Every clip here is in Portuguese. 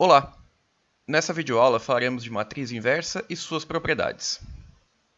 Olá! Nessa videoaula falaremos de matriz inversa e suas propriedades.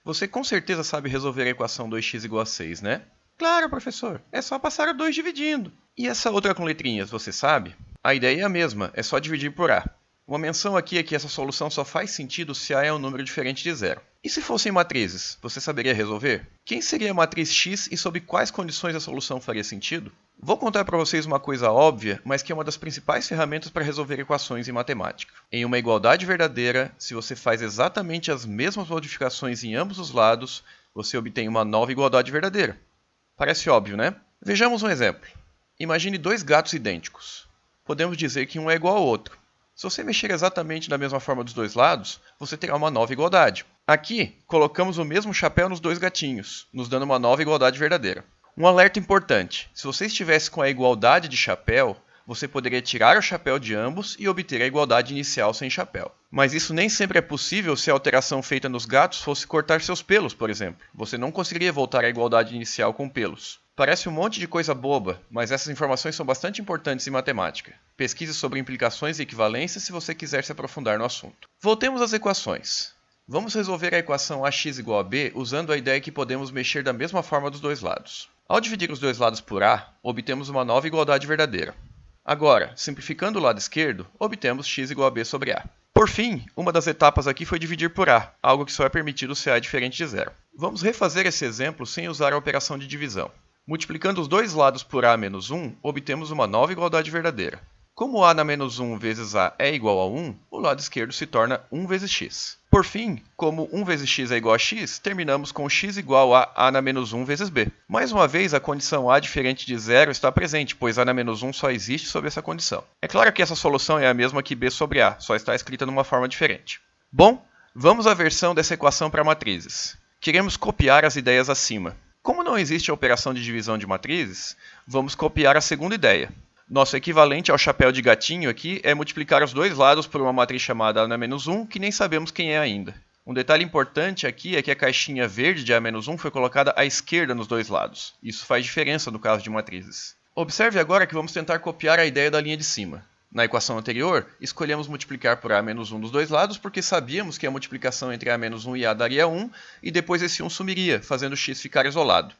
Você com certeza sabe resolver a equação 2x igual a 6, né? Claro, professor! É só passar o 2 dividindo. E essa outra com letrinhas, você sabe? A ideia é a mesma, é só dividir por A. Uma menção aqui é que essa solução só faz sentido se A é um número diferente de zero. E se fossem matrizes, você saberia resolver? Quem seria a matriz X e sob quais condições a solução faria sentido? Vou contar para vocês uma coisa óbvia, mas que é uma das principais ferramentas para resolver equações em matemática. Em uma igualdade verdadeira, se você faz exatamente as mesmas modificações em ambos os lados, você obtém uma nova igualdade verdadeira. Parece óbvio, né? Vejamos um exemplo. Imagine dois gatos idênticos. Podemos dizer que um é igual ao outro. Se você mexer exatamente da mesma forma dos dois lados, você terá uma nova igualdade. Aqui, colocamos o mesmo chapéu nos dois gatinhos, nos dando uma nova igualdade verdadeira. Um alerta importante: se você estivesse com a igualdade de chapéu, você poderia tirar o chapéu de ambos e obter a igualdade inicial sem chapéu. Mas isso nem sempre é possível se a alteração feita nos gatos fosse cortar seus pelos, por exemplo. Você não conseguiria voltar à igualdade inicial com pelos. Parece um monte de coisa boba, mas essas informações são bastante importantes em matemática. Pesquise sobre implicações e equivalências se você quiser se aprofundar no assunto. Voltemos às equações. Vamos resolver a equação ax igual a b usando a ideia que podemos mexer da mesma forma dos dois lados. Ao dividir os dois lados por a, obtemos uma nova igualdade verdadeira. Agora, simplificando o lado esquerdo, obtemos x igual a b sobre a. Por fim, uma das etapas aqui foi dividir por a, algo que só é permitido se a é diferente de zero. Vamos refazer esse exemplo sem usar a operação de divisão. Multiplicando os dois lados por a menos 1, obtemos uma nova igualdade verdadeira. Como a na menos 1 vezes a é igual a 1, o lado esquerdo se torna 1 vezes x. Por fim, como 1 vezes x é igual a x, terminamos com x igual a na menos 1 vezes b. Mais uma vez, a condição a diferente de zero está presente, pois a na menos 1 só existe sob essa condição. É claro que essa solução é a mesma que b sobre a, só está escrita numa forma diferente. Bom, vamos à versão dessa equação para matrizes. Queremos copiar as ideias acima. Como não existe a operação de divisão de matrizes, vamos copiar a segunda ideia. Nosso equivalente ao chapéu de gatinho aqui é multiplicar os dois lados por uma matriz chamada a na menos 1, que nem sabemos quem é ainda. Um detalhe importante aqui é que a caixinha verde de a menos 1 foi colocada à esquerda nos dois lados. Isso faz diferença no caso de matrizes. Observe agora que vamos tentar copiar a ideia da linha de cima. Na equação anterior, escolhemos multiplicar por a menos 1 dos dois lados porque sabíamos que a multiplicação entre a menos 1 e a daria 1, e depois esse 1 sumiria, fazendo x ficar isolado.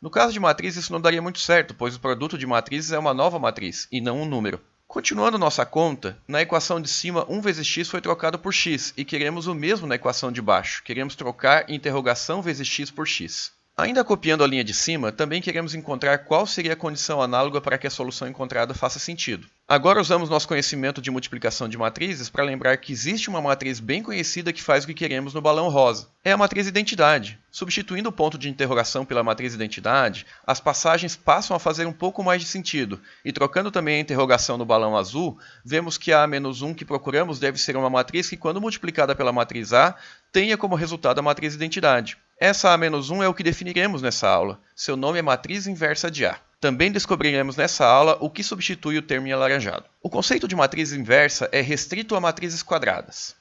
No caso de matriz, isso não daria muito certo, pois o produto de matrizes é uma nova matriz, e não um número. Continuando nossa conta, na equação de cima 1 vezes x foi trocado por x, e queremos o mesmo na equação de baixo. Queremos trocar interrogação vezes x por x. Ainda copiando a linha de cima, também queremos encontrar qual seria a condição análoga para que a solução encontrada faça sentido. Agora usamos nosso conhecimento de multiplicação de matrizes para lembrar que existe uma matriz bem conhecida que faz o que queremos no balão rosa. É a matriz identidade. Substituindo o ponto de interrogação pela matriz identidade, as passagens passam a fazer um pouco mais de sentido, e trocando também a interrogação no balão azul, vemos que a menos 1 que procuramos deve ser uma matriz que, quando multiplicada pela matriz A, tenha como resultado a matriz identidade. Essa A-1 é o que definiremos nessa aula. Seu nome é matriz inversa de A. Também descobriremos nessa aula o que substitui o termo em alaranjado. O conceito de matriz inversa é restrito a matrizes quadradas.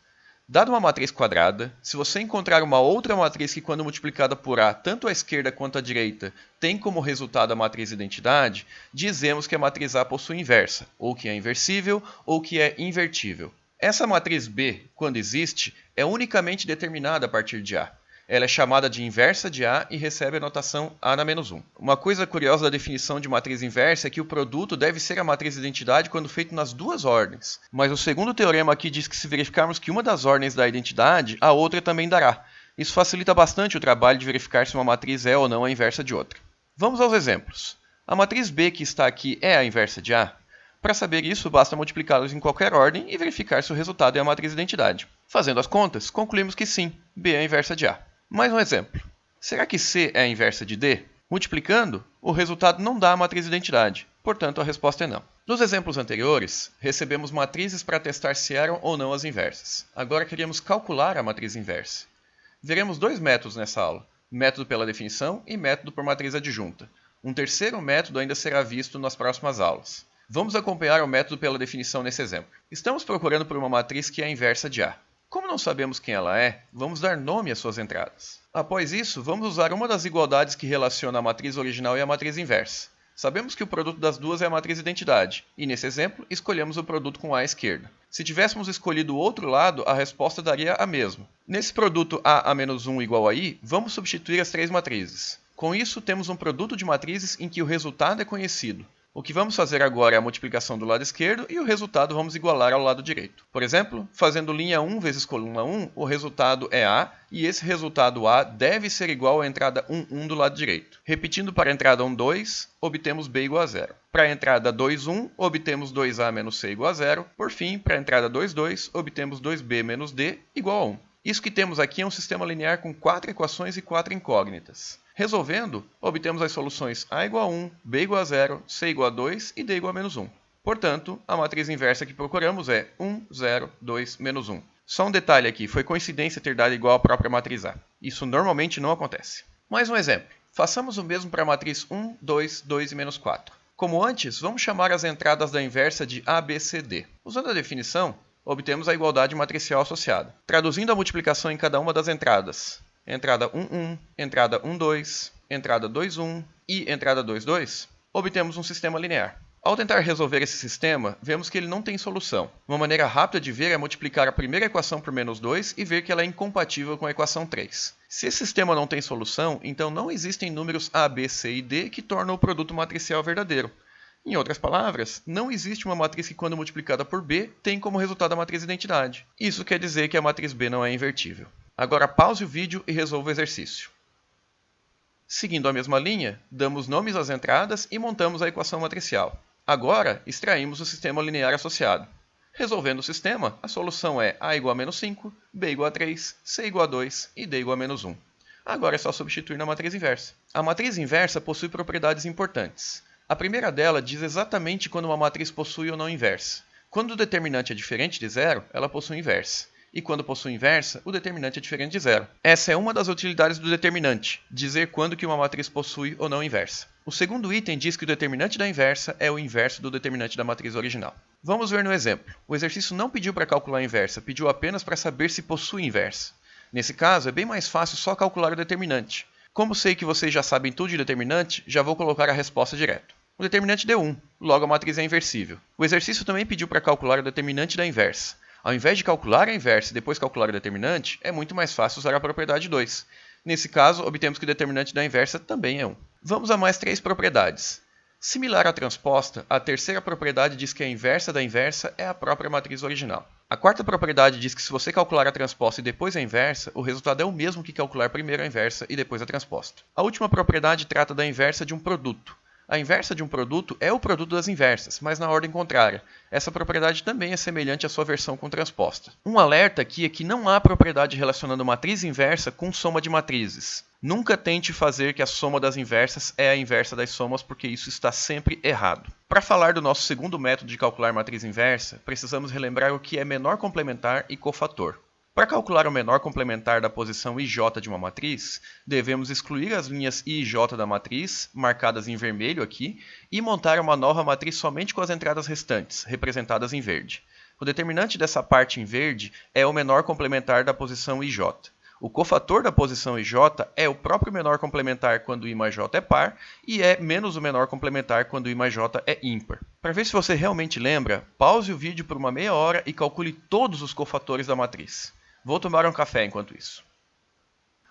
Dada uma matriz quadrada, se você encontrar uma outra matriz que, quando multiplicada por A, tanto à esquerda quanto à direita, tem como resultado a matriz identidade, dizemos que a matriz A possui inversa, ou que é inversível, ou que é invertível. Essa matriz B, quando existe, é unicamente determinada a partir de A. Ela é chamada de inversa de A e recebe a notação A na menos 1. Uma coisa curiosa da definição de matriz inversa é que o produto deve ser a matriz identidade quando feito nas duas ordens. Mas o segundo teorema aqui diz que se verificarmos que uma das ordens dá identidade, a outra também dará. Isso facilita bastante o trabalho de verificar se uma matriz é ou não a inversa de outra. Vamos aos exemplos. A matriz B que está aqui é a inversa de A? Para saber isso, basta multiplicá-los em qualquer ordem e verificar se o resultado é a matriz identidade. Fazendo as contas, concluímos que sim, B é a inversa de A. Mais um exemplo. Será que C é a inversa de D? Multiplicando, o resultado não dá a matriz identidade, portanto a resposta é não. Nos exemplos anteriores, recebemos matrizes para testar se eram ou não as inversas. Agora queremos calcular a matriz inversa. Veremos dois métodos nessa aula, método pela definição e método por matriz adjunta. Um terceiro método ainda será visto nas próximas aulas. Vamos acompanhar o método pela definição nesse exemplo. Estamos procurando por uma matriz que é a inversa de A. Como não sabemos quem ela é, vamos dar nome às suas entradas. Após isso, vamos usar uma das igualdades que relaciona a matriz original e a matriz inversa. Sabemos que o produto das duas é a matriz identidade, e nesse exemplo, escolhemos o produto com A à esquerda. Se tivéssemos escolhido o outro lado, a resposta daria a mesma. Nesse produto A a menos 1 igual a I, vamos substituir as três matrizes. Com isso, temos um produto de matrizes em que o resultado é conhecido. O que vamos fazer agora é a multiplicação do lado esquerdo e o resultado vamos igualar ao lado direito. Por exemplo, fazendo linha 1 vezes coluna 1, o resultado é A, e esse resultado A deve ser igual à entrada 1, 1 do lado direito. Repetindo para a entrada 1, 2, obtemos B igual a 0. Para a entrada 2, 1, obtemos 2A menos C igual a 0. Por fim, para a entrada 2, 2, obtemos 2B menos D igual a 1. Isso que temos aqui é um sistema linear com 4 equações e 4 incógnitas. Resolvendo, obtemos as soluções A igual a 1, B igual a 0, C igual a 2 e D igual a menos 1. Portanto, a matriz inversa que procuramos é 1, 0, 2, menos 1. Só um detalhe aqui, foi coincidência ter dado igual à própria matriz A. Isso normalmente não acontece. Mais um exemplo. Façamos o mesmo para a matriz 1, 2, 2 e menos 4. Como antes, vamos chamar as entradas da inversa de A, B, C, D. Usando a definição, obtemos a igualdade matricial associada. Traduzindo a multiplicação em cada uma das entradas, entrada 1, 1, entrada 1, 2, entrada 2, 1 e entrada 2, 2, obtemos um sistema linear. Ao tentar resolver esse sistema, vemos que ele não tem solução. Uma maneira rápida de ver é multiplicar a primeira equação por menos 2 e ver que ela é incompatível com a equação 3. Se esse sistema não tem solução, então não existem números A, B, C e D que tornam o produto matricial verdadeiro. Em outras palavras, não existe uma matriz que, quando multiplicada por B, tem como resultado a matriz identidade. Isso quer dizer que a matriz B não é invertível. Agora pause o vídeo e resolva o exercício. Seguindo a mesma linha, damos nomes às entradas e montamos a equação matricial. Agora, extraímos o sistema linear associado. Resolvendo o sistema, a solução é A igual a menos 5, B igual a 3, C igual a 2 e D igual a menos 1. Agora é só substituir na matriz inversa. A matriz inversa possui propriedades importantes. A primeira dela diz exatamente quando uma matriz possui ou não inversa. Quando o determinante é diferente de zero, ela possui inversa. E quando possui inversa, o determinante é diferente de zero. Essa é uma das utilidades do determinante, dizer quando que uma matriz possui ou não inversa. O segundo item diz que o determinante da inversa é o inverso do determinante da matriz original. Vamos ver no exemplo. O exercício não pediu para calcular a inversa, pediu apenas para saber se possui inversa. Nesse caso, é bem mais fácil só calcular o determinante. Como sei que vocês já sabem tudo de determinante, já vou colocar a resposta direto. O determinante deu 1, logo a matriz é inversível. O exercício também pediu para calcular o determinante da inversa. Ao invés de calcular a inversa e depois calcular o determinante, é muito mais fácil usar a propriedade 2. Nesse caso, obtemos que o determinante da inversa também é 1. Vamos a mais 3 propriedades. Similar à transposta, a terceira propriedade diz que a inversa da inversa é a própria matriz original. A quarta propriedade diz que se você calcular a transposta e depois a inversa, o resultado é o mesmo que calcular primeiro a inversa e depois a transposta. A última propriedade trata da inversa de um produto. A inversa de um produto é o produto das inversas, mas na ordem contrária. Essa propriedade também é semelhante à sua versão com transposta. Um alerta aqui é que não há propriedade relacionando matriz inversa com soma de matrizes. Nunca tente fazer que a soma das inversas é a inversa das somas, porque isso está sempre errado. Para falar do nosso segundo método de calcular matriz inversa, precisamos relembrar o que é menor complementar e cofator. Para calcular o menor complementar da posição ij de uma matriz, devemos excluir as linhas i e j da matriz, marcadas em vermelho aqui, e montar uma nova matriz somente com as entradas restantes, representadas em verde. O determinante dessa parte em verde é o menor complementar da posição ij. O cofator da posição ij é o próprio menor complementar quando i mais j é par e é menos o menor complementar quando i mais j é ímpar. Para ver se você realmente lembra, pause o vídeo por uma meia hora e calcule todos os cofatores da matriz. Vou tomar um café enquanto isso.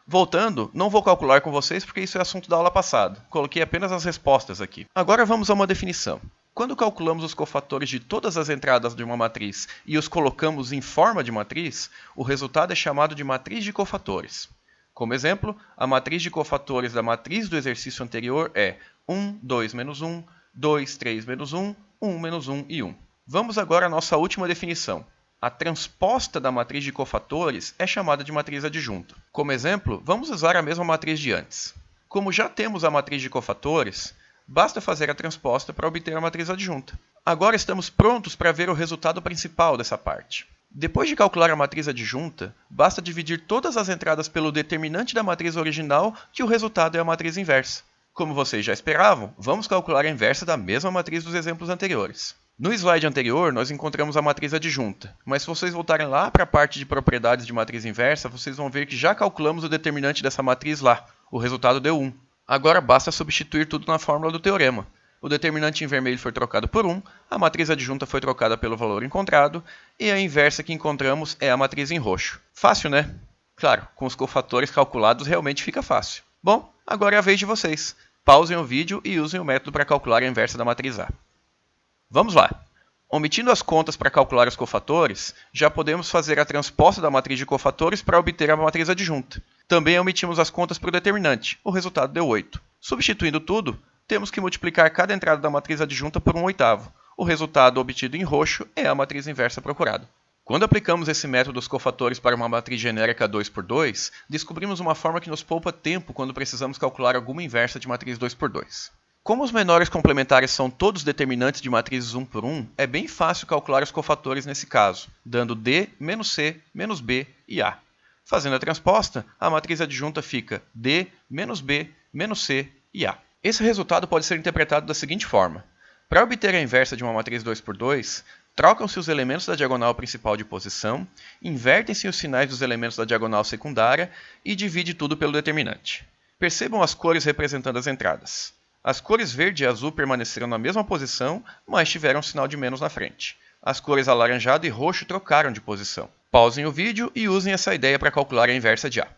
Voltando, não vou calcular com vocês porque isso é assunto da aula passada. Coloquei apenas as respostas aqui. Agora vamos a uma definição. Quando calculamos os cofatores de todas as entradas de uma matriz e os colocamos em forma de matriz, o resultado é chamado de matriz de cofatores. Como exemplo, a matriz de cofatores da matriz do exercício anterior é 1, 2, menos 1, 2, 3, menos 1, 1, menos 1 e 1. Vamos agora à nossa última definição. A transposta da matriz de cofatores é chamada de matriz adjunta. Como exemplo, vamos usar a mesma matriz de antes. Como já temos a matriz de cofatores, basta fazer a transposta para obter a matriz adjunta. Agora estamos prontos para ver o resultado principal dessa parte. Depois de calcular a matriz adjunta, basta dividir todas as entradas pelo determinante da matriz original, que o resultado é a matriz inversa. Como vocês já esperavam, vamos calcular a inversa da mesma matriz dos exemplos anteriores. No slide anterior, nós encontramos a matriz adjunta, mas se vocês voltarem lá para a parte de propriedades de matriz inversa, vocês vão ver que já calculamos o determinante dessa matriz lá. O resultado deu 1. Agora basta substituir tudo na fórmula do teorema. O determinante em vermelho foi trocado por 1, a matriz adjunta foi trocada pelo valor encontrado, e a inversa que encontramos é a matriz em roxo. Fácil, né? Claro, com os cofatores calculados realmente fica fácil. Bom, agora é a vez de vocês. Pausem o vídeo e usem o método para calcular a inversa da matriz A. Vamos lá! Omitindo as contas para calcular os cofatores, já podemos fazer a transposta da matriz de cofatores para obter a matriz adjunta. Também omitimos as contas para o determinante, o resultado deu 8. Substituindo tudo, temos que multiplicar cada entrada da matriz adjunta por 1/8. O resultado obtido em roxo é a matriz inversa procurada. Quando aplicamos esse método dos cofatores para uma matriz genérica 2×2, descobrimos uma forma que nos poupa tempo quando precisamos calcular alguma inversa de matriz 2×2. Como os menores complementares são todos determinantes de matrizes 1×1, é bem fácil calcular os cofatores nesse caso, dando D, menos C, menos B e A. Fazendo a transposta, a matriz adjunta fica D, menos B, menos C e A. Esse resultado pode ser interpretado da seguinte forma. Para obter a inversa de uma matriz 2×2, trocam-se os elementos da diagonal principal de posição, invertem-se os sinais dos elementos da diagonal secundária e divide tudo pelo determinante. Percebam as cores representando as entradas. As cores verde e azul permaneceram na mesma posição, mas tiveram um sinal de menos na frente. As cores alaranjado e roxo trocaram de posição. Pausem o vídeo e usem essa ideia para calcular a inversa de A.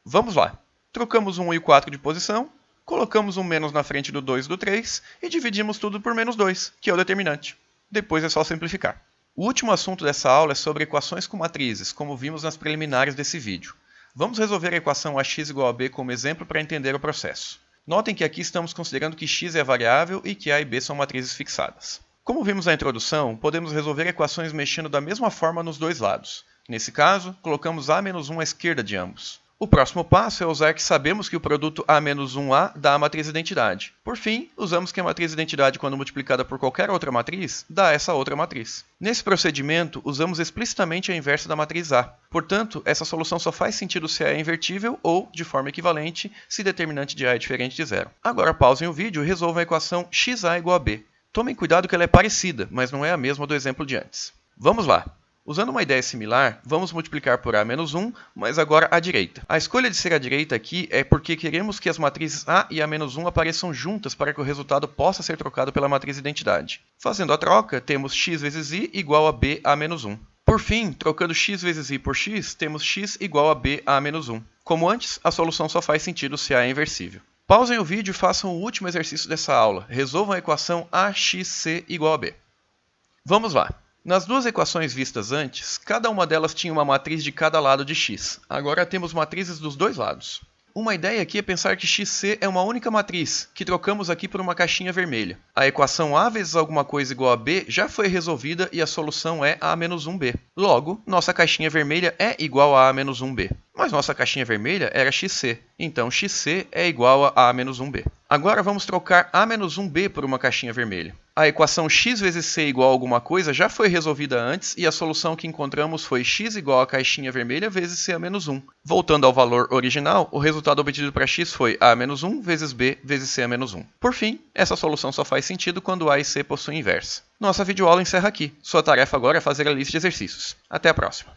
Vamos lá. Trocamos o 1 e o 4 de posição, colocamos um menos na frente do 2 e do 3 e dividimos tudo por menos 2, que é o determinante. Depois é só simplificar. O último assunto dessa aula é sobre equações com matrizes, como vimos nas preliminares desse vídeo. Vamos resolver a equação AX igual a B como exemplo para entender o processo. Notem que aqui estamos considerando que x é variável e que A e B são matrizes fixadas. Como vimos na introdução, podemos resolver equações mexendo da mesma forma nos dois lados. Nesse caso, colocamos A menos 1 à esquerda de ambos. O próximo passo é usar que sabemos que o produto A menos 1A dá a matriz identidade. Por fim, usamos que a matriz identidade, quando multiplicada por qualquer outra matriz, dá essa outra matriz. Nesse procedimento, usamos explicitamente a inversa da matriz A. Portanto, essa solução só faz sentido se A é invertível ou, de forma equivalente, se determinante de A é diferente de zero. Agora pausem o vídeo e resolvam a equação XA igual a B. Tomem cuidado que ela é parecida, mas não é a mesma do exemplo de antes. Vamos lá! Usando uma ideia similar, vamos multiplicar por A menos 1, mas agora à direita. A escolha de ser à direita aqui é porque queremos que as matrizes A e A menos 1 apareçam juntas para que o resultado possa ser trocado pela matriz identidade. Fazendo a troca, temos x vezes i igual a b a menos 1. Por fim, trocando x vezes i por x, temos x igual a b a menos 1. Como antes, a solução só faz sentido se A é inversível. Pausem o vídeo e façam o último exercício dessa aula. Resolvam a equação AXC igual a b. Vamos lá! Nas duas equações vistas antes, cada uma delas tinha uma matriz de cada lado de x. Agora temos matrizes dos dois lados. Uma ideia aqui é pensar que xc é uma única matriz, que trocamos aqui por uma caixinha vermelha. A equação A vezes alguma coisa igual a B já foi resolvida e a solução é A menos 1b. Logo, nossa caixinha vermelha é igual a A menos 1b. Mas nossa caixinha vermelha era xc, então xc é igual a A menos 1b. Agora vamos trocar A menos 1b por uma caixinha vermelha. A equação x vezes c igual a alguma coisa já foi resolvida antes e a solução que encontramos foi x igual a caixinha vermelha vezes c a menos 1. Voltando ao valor original, o resultado obtido para x foi a menos 1 vezes b vezes c a menos 1. Por fim, essa solução só faz sentido quando a e c possuem inversa. Nossa videoaula encerra aqui. Sua tarefa agora é fazer a lista de exercícios. Até a próxima!